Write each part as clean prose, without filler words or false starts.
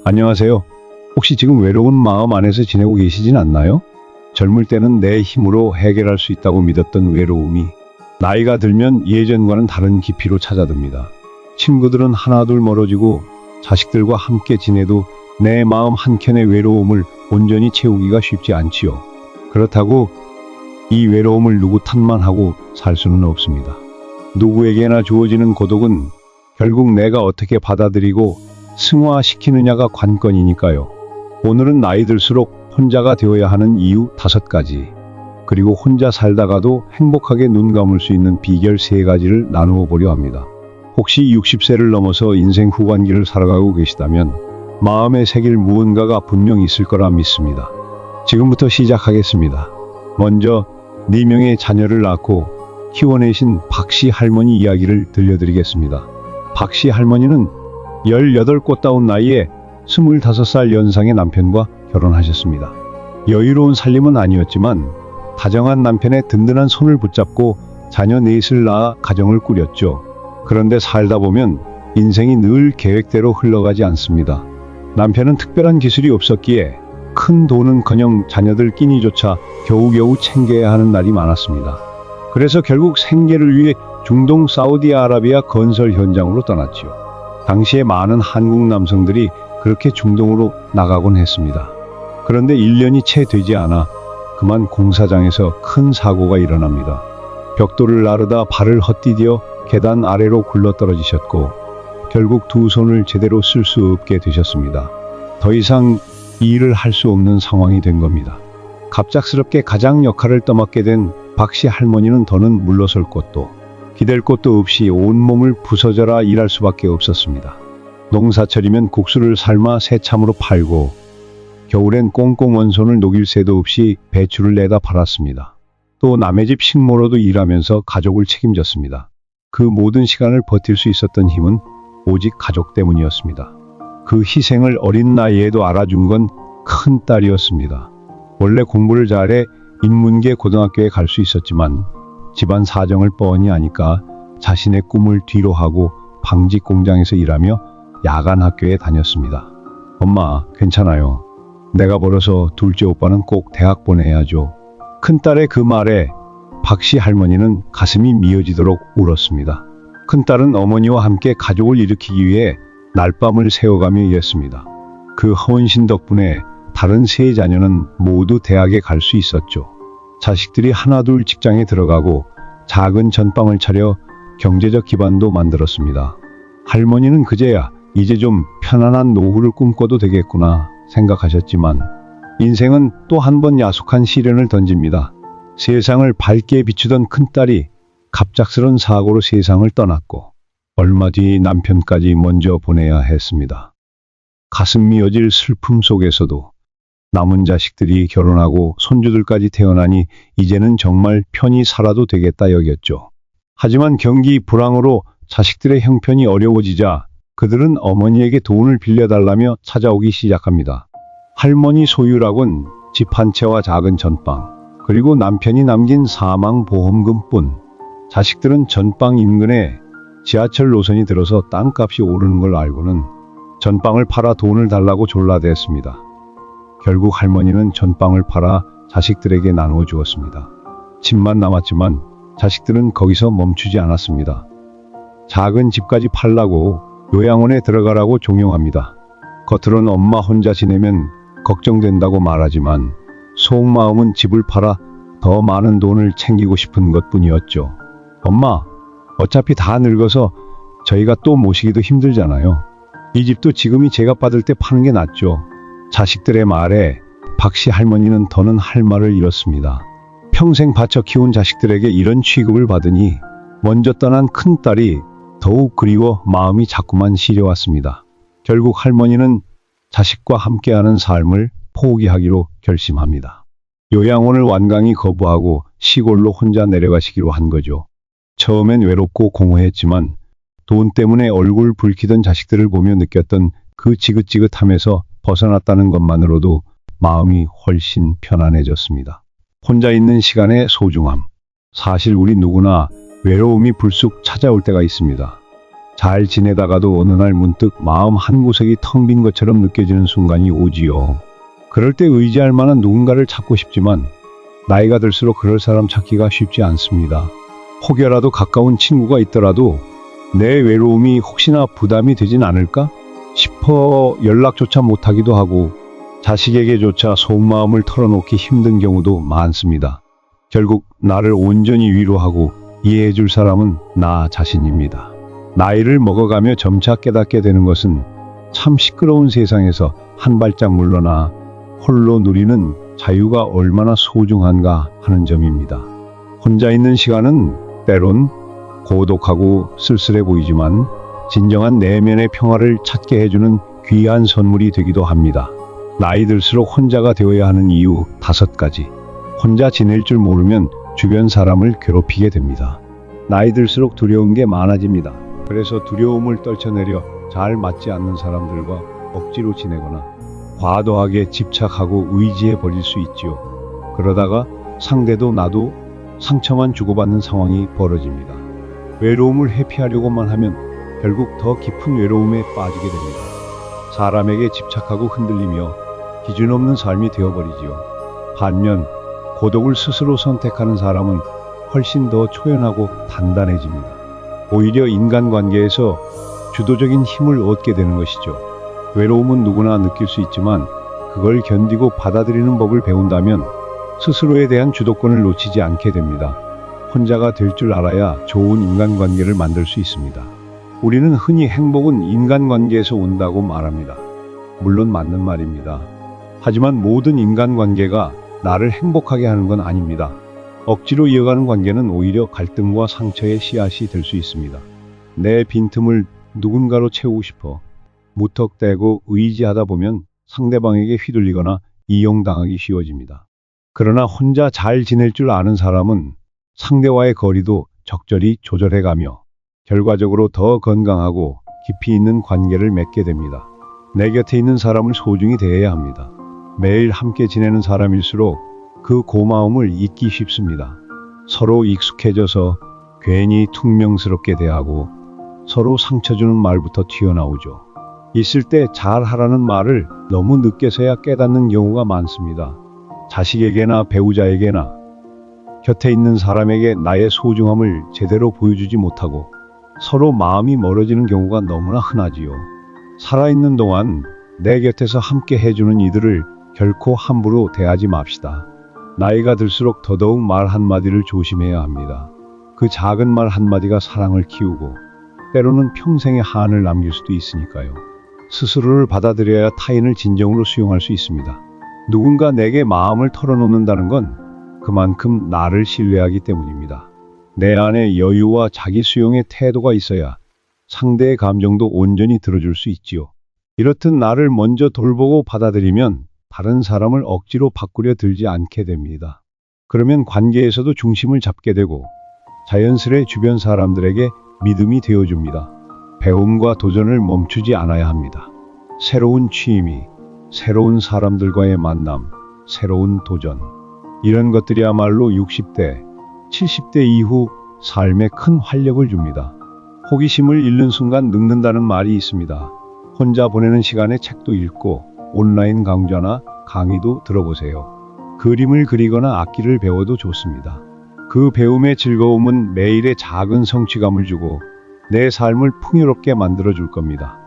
안녕하세요. 혹시 지금 외로운 마음 안에서 지내고 계시진 않나요? 젊을 때는 내 힘으로 해결할 수 있다고 믿었던 외로움이 나이가 들면 예전과는 다른 깊이로 찾아듭니다. 친구들은 하나둘 멀어지고 자식들과 함께 지내도 내 마음 한켠의 외로움을 온전히 채우기가 쉽지 않지요. 그렇다고 이 외로움을 누구 탓만 하고 살 수는 없습니다. 누구에게나 주어지는 고독은 결국 내가 어떻게 받아들이고 승화시키느냐가 관건이니까요. 오늘은 나이 들수록 혼자가 되어야 하는 이유 5가지, 그리고 혼자 살다가도 행복하게 눈 감을 수 있는 비결 3가지를 나누어 보려 합니다. 혹시 60세를 넘어서 인생 후반기를 살아가고 계시다면 마음에 새길 무언가가 분명 있을 거라 믿습니다. 지금부터 시작하겠습니다. 먼저 4명의 자녀를 낳고 키워내신 박씨 할머니 이야기를 들려드리겠습니다. 박씨 할머니는 18 꽃다운 나이에 25살 연상의 남편과 결혼하셨습니다. 여유로운 살림은 아니었지만 다정한 남편의 든든한 손을 붙잡고 자녀 넷을 낳아 가정을 꾸렸죠. 그런데 살다 보면 인생이 늘 계획대로 흘러가지 않습니다. 남편은 특별한 기술이 없었기에 큰 돈은커녕 자녀들 끼니조차 겨우겨우 챙겨야 하는 날이 많았습니다. 그래서 결국 생계를 위해 중동 사우디아라비아 건설 현장으로 떠났지요. 당시에 많은 한국 남성들이 그렇게 중동으로 나가곤 했습니다. 그런데 1년이 채 되지 않아 그만 공사장에서 큰 사고가 일어납니다. 벽돌을 나르다 발을 헛디뎌 계단 아래로 굴러떨어지셨고 결국 2 손을 제대로 쓸 수 없게 되셨습니다. 더 이상 이 일을 할 수 없는 상황이 된 겁니다. 갑작스럽게 가장 역할을 떠맡게 된 박씨 할머니는 더는 물러설 곳도 기댈 곳도 없이 온몸을 부서져라 일할 수밖에 없었습니다. 농사철이면 국수를 삶아 새참으로 팔고 겨울엔 꽁꽁 원손을 녹일 새도 없이 배추를 내다 팔았습니다. 또 남의 집 식모로도 일하면서 가족을 책임졌습니다. 그 모든 시간을 버틸 수 있었던 힘은 오직 가족 때문이었습니다. 그 희생을 어린 나이에도 알아준 건 큰딸이었습니다. 원래 공부를 잘해 인문계 고등학교에 갈 수 있었지만 집안 사정을 뻔히 아니까 자신의 꿈을 뒤로 하고 방직 공장에서 일하며 야간 학교에 다녔습니다. 엄마, 괜찮아요. 내가 벌어서 둘째 오빠는 꼭 대학 보내야죠. 큰딸의 그 말에 박씨 할머니는 가슴이 미어지도록 울었습니다. 큰딸은 어머니와 함께 가족을 일으키기 위해 날밤을 새워가며 일했습니다. 그 헌신 덕분에 다른 3 자녀는 모두 대학에 갈 수 있었죠. 자식들이 하나둘 직장에 들어가고 작은 전방을 차려 경제적 기반도 만들었습니다. 할머니는 그제야 이제 좀 편안한 노후를 꿈꿔도 되겠구나 생각하셨지만 인생은 또 한 번 야속한 시련을 던집니다. 세상을 밝게 비추던 큰딸이 갑작스런 사고로 세상을 떠났고 얼마 뒤 남편까지 먼저 보내야 했습니다. 가슴 미어질 슬픔 속에서도 남은 자식들이 결혼하고 손주들까지 태어나니 이제는 정말 편히 살아도 되겠다 여겼죠. 하지만 경기 불황으로 자식들의 형편이 어려워지자 그들은 어머니에게 돈을 빌려달라며 찾아오기 시작합니다. 할머니 소유락은 집 한 채와 작은 전방, 그리고 남편이 남긴 사망보험금뿐. 자식들은 전방 인근에 지하철 노선이 들어서 땅값이 오르는 걸 알고는 전방을 팔아 돈을 달라고 졸라댔습니다. 결국 할머니는 전방을 팔아 자식들에게 나누어 주었습니다. 집만 남았지만 자식들은 거기서 멈추지 않았습니다. 작은 집까지 팔라고 요양원에 들어가라고 종용합니다. 겉으로는 엄마 혼자 지내면 걱정된다고 말하지만 속마음은 집을 팔아 더 많은 돈을 챙기고 싶은 것뿐이었죠. 엄마, 어차피 다 늙어서 저희가 또 모시기도 힘들잖아요. 이 집도 지금이 제가 받을 때 파는 게 낫죠. 자식들의 말에 박씨 할머니는 더는 할 말을 잃었습니다. 평생 바쳐 키운 자식들에게 이런 취급을 받으니 먼저 떠난 큰딸이 더욱 그리워 마음이 자꾸만 시려왔습니다. 결국 할머니는 자식과 함께하는 삶을 포기하기로 결심합니다. 요양원을 완강히 거부하고 시골로 혼자 내려가시기로 한 거죠. 처음엔 외롭고 공허했지만 돈 때문에 얼굴 붉히던 자식들을 보며 느꼈던 그 지긋지긋함에서 벗어났다는 것만으로도 마음이 훨씬 편안해졌습니다. 혼자 있는 시간의 소중함. 사실 우리 누구나 외로움이 불쑥 찾아올 때가 있습니다. 잘 지내다가도 어느 날 문득 마음 한구석이 텅 빈 것처럼 느껴지는 순간이 오지요. 그럴 때 의지할 만한 누군가를 찾고 싶지만 나이가 들수록 그럴 사람 찾기가 쉽지 않습니다. 혹여라도 가까운 친구가 있더라도 내 외로움이 혹시나 부담이 되진 않을까 싶어 연락조차 못하기도 하고 자식에게조차 속마음을 털어놓기 힘든 경우도 많습니다. 결국 나를 온전히 위로하고 이해해줄 사람은 나 자신입니다. 나이를 먹어가며 점차 깨닫게 되는 것은 참 시끄러운 세상에서 한 발짝 물러나 홀로 누리는 자유가 얼마나 소중한가 하는 점입니다. 혼자 있는 시간은 때론 고독하고 쓸쓸해 보이지만 진정한 내면의 평화를 찾게 해주는 귀한 선물이 되기도 합니다. 나이 들수록 혼자가 되어야 하는 이유 5가지. 혼자 지낼 줄 모르면 주변 사람을 괴롭히게 됩니다. 나이 들수록 두려운 게 많아집니다. 그래서 두려움을 떨쳐내려 잘 맞지 않는 사람들과 억지로 지내거나 과도하게 집착하고 의지해 버릴 수 있지요. 그러다가 상대도 나도 상처만 주고받는 상황이 벌어집니다. 외로움을 회피하려고만 하면 결국 더 깊은 외로움에 빠지게 됩니다. 사람에게 집착하고 흔들리며 기준 없는 삶이 되어버리지요. 반면 고독을 스스로 선택하는 사람은 훨씬 더 초연하고 단단해집니다. 오히려 인간관계에서 주도적인 힘을 얻게 되는 것이죠. 외로움은 누구나 느낄 수 있지만 그걸 견디고 받아들이는 법을 배운다면 스스로에 대한 주도권을 놓치지 않게 됩니다. 혼자가 될 줄 알아야 좋은 인간관계를 만들 수 있습니다. 우리는 흔히 행복은 인간관계에서 온다고 말합니다. 물론 맞는 말입니다. 하지만 모든 인간관계가 나를 행복하게 하는 건 아닙니다. 억지로 이어가는 관계는 오히려 갈등과 상처의 씨앗이 될 수 있습니다. 내 빈틈을 누군가로 채우고 싶어 무턱대고 의지하다 보면 상대방에게 휘둘리거나 이용당하기 쉬워집니다. 그러나 혼자 잘 지낼 줄 아는 사람은 상대와의 거리도 적절히 조절해가며 결과적으로 더 건강하고 깊이 있는 관계를 맺게 됩니다. 내 곁에 있는 사람을 소중히 대해야 합니다. 매일 함께 지내는 사람일수록 그 고마움을 잊기 쉽습니다. 서로 익숙해져서 괜히 퉁명스럽게 대하고 서로 상처 주는 말부터 튀어나오죠. 있을 때 잘하라는 말을 너무 늦게서야 깨닫는 경우가 많습니다. 자식에게나 배우자에게나 곁에 있는 사람에게 나의 소중함을 제대로 보여주지 못하고 서로 마음이 멀어지는 경우가 너무나 흔하지요. 살아있는 동안 내 곁에서 함께 해주는 이들을 결코 함부로 대하지 맙시다. 나이가 들수록 더더욱 말 한마디를 조심해야 합니다. 그 작은 말 한마디가 사랑을 키우고 때로는 평생의 한을 남길 수도 있으니까요. 스스로를 받아들여야 타인을 진정으로 수용할 수 있습니다. 누군가 내게 마음을 털어놓는다는 건 그만큼 나를 신뢰하기 때문입니다. 내 안에 여유와 자기 수용의 태도가 있어야 상대의 감정도 온전히 들어줄 수 있지요. 이렇듯 나를 먼저 돌보고 받아들이면 다른 사람을 억지로 바꾸려 들지 않게 됩니다. 그러면 관계에서도 중심을 잡게 되고 자연스레 주변 사람들에게 믿음이 되어줍니다. 배움과 도전을 멈추지 않아야 합니다. 새로운 취미, 새로운 사람들과의 만남, 새로운 도전. 이런 것들이야말로 60대, 70대 이후 삶에 큰 활력을 줍니다. 호기심을 잃는 순간 늙는다는 말이 있습니다. 혼자 보내는 시간에 책도 읽고 온라인 강좌나 강의도 들어보세요. 그림을 그리거나 악기를 배워도 좋습니다. 그 배움의 즐거움은 매일의 작은 성취감을 주고 내 삶을 풍요롭게 만들어줄 겁니다.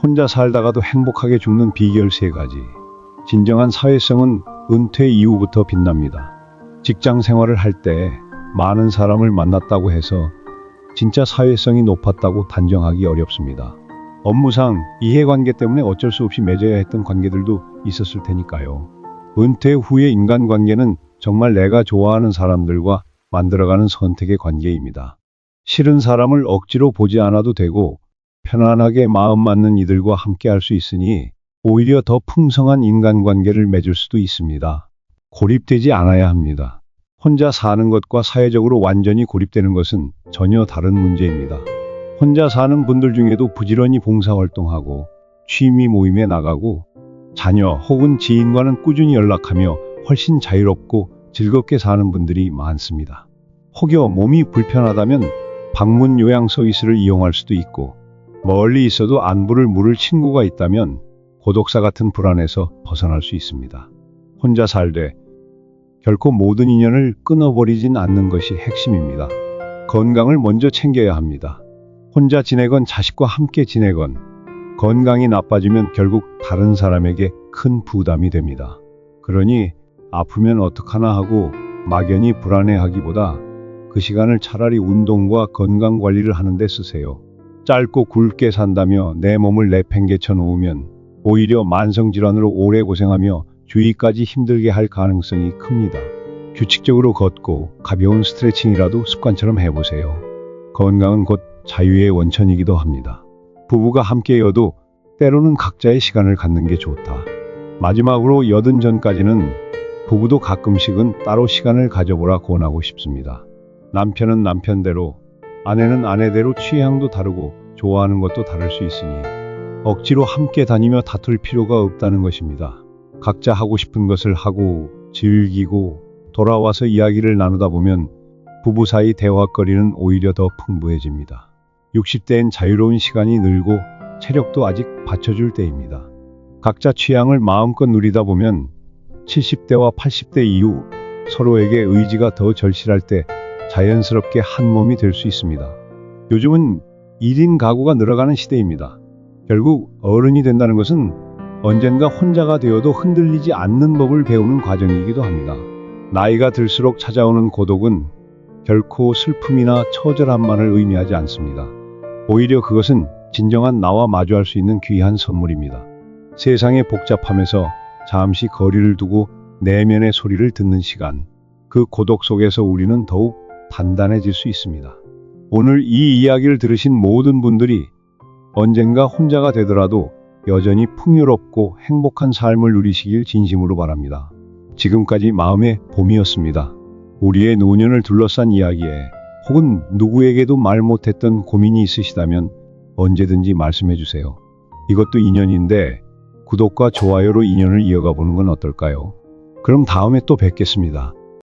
혼자 살다가도 행복하게 죽는 비결 3가지. 진정한 사회성은 은퇴 이후부터 빛납니다. 직장 생활을 할 때 많은 사람을 만났다고 해서 진짜 사회성이 높았다고 단정하기 어렵습니다. 업무상 이해관계 때문에 어쩔 수 없이 맺어야 했던 관계들도 있었을 테니까요. 은퇴 후의 인간관계는 정말 내가 좋아하는 사람들과 만들어가는 선택의 관계입니다. 싫은 사람을 억지로 보지 않아도 되고 편안하게 마음 맞는 이들과 함께 할 수 있으니 오히려 더 풍성한 인간관계를 맺을 수도 있습니다. 고립되지 않아야 합니다. 혼자 사는 것과 사회적으로 완전히 고립되는 것은 전혀 다른 문제입니다. 혼자 사는 분들 중에도 부지런히 봉사활동하고 취미 모임에 나가고 자녀 혹은 지인과는 꾸준히 연락하며 훨씬 자유롭고 즐겁게 사는 분들이 많습니다. 혹여 몸이 불편하다면 방문 요양 서비스를 이용할 수도 있고 멀리 있어도 안부를 물을 친구가 있다면 고독사 같은 불안에서 벗어날 수 있습니다. 혼자 살되 결코 모든 인연을 끊어버리진 않는 것이 핵심입니다. 건강을 먼저 챙겨야 합니다. 혼자 지내건 자식과 함께 지내건 건강이 나빠지면 결국 다른 사람에게 큰 부담이 됩니다. 그러니 아프면 어떡하나 하고 막연히 불안해하기보다 그 시간을 차라리 운동과 건강 관리를 하는 데 쓰세요. 짧고 굵게 산다며 내 몸을 내팽개쳐 놓으면 오히려 만성질환으로 오래 고생하며 주위까지 힘들게 할 가능성이 큽니다. 규칙적으로 걷고 가벼운 스트레칭이라도 습관처럼 해보세요. 건강은 곧 자유의 원천이기도 합니다. 부부가 함께여도 때로는 각자의 시간을 갖는 게 좋다. 마지막으로 여든 전까지는 부부도 가끔씩은 따로 시간을 가져보라 권하고 싶습니다. 남편은 남편대로, 아내는 아내대로 취향도 다르고 좋아하는 것도 다를 수 있으니 억지로 함께 다니며 다툴 필요가 없다는 것입니다. 각자 하고 싶은 것을 하고 즐기고 돌아와서 이야기를 나누다 보면 부부 사이 대화거리는 오히려 더 풍부해집니다. 60대엔 자유로운 시간이 늘고 체력도 아직 받쳐줄 때입니다. 각자 취향을 마음껏 누리다 보면 70대와 80대 이후 서로에게 의지가 더 절실할 때 자연스럽게 한 몸이 될 수 있습니다. 요즘은 1인 가구가 늘어가는 시대입니다. 결국 어른이 된다는 것은 언젠가 혼자가 되어도 흔들리지 않는 법을 배우는 과정이기도 합니다. 나이가 들수록 찾아오는 고독은 결코 슬픔이나 처절함만을 의미하지 않습니다. 오히려 그것은 진정한 나와 마주할 수 있는 귀한 선물입니다. 세상의 복잡함에서 잠시 거리를 두고 내면의 소리를 듣는 시간, 그 고독 속에서 우리는 더욱 단단해질 수 있습니다. 오늘 이 이야기를 들으신 모든 분들이 언젠가 혼자가 되더라도 여전히 풍요롭고 행복한 삶을 누리시길 진심으로 바랍니다. 지금까지 마음의 봄이었습니다. 우리의 노년을 둘러싼 이야기에 혹은 누구에게도 말 못했던 고민이 있으시다면 언제든지 말씀해 주세요. 이것도 인연인데 구독과 좋아요로 인연을 이어가 보는 건 어떨까요? 그럼 다음에 또 뵙겠습니다.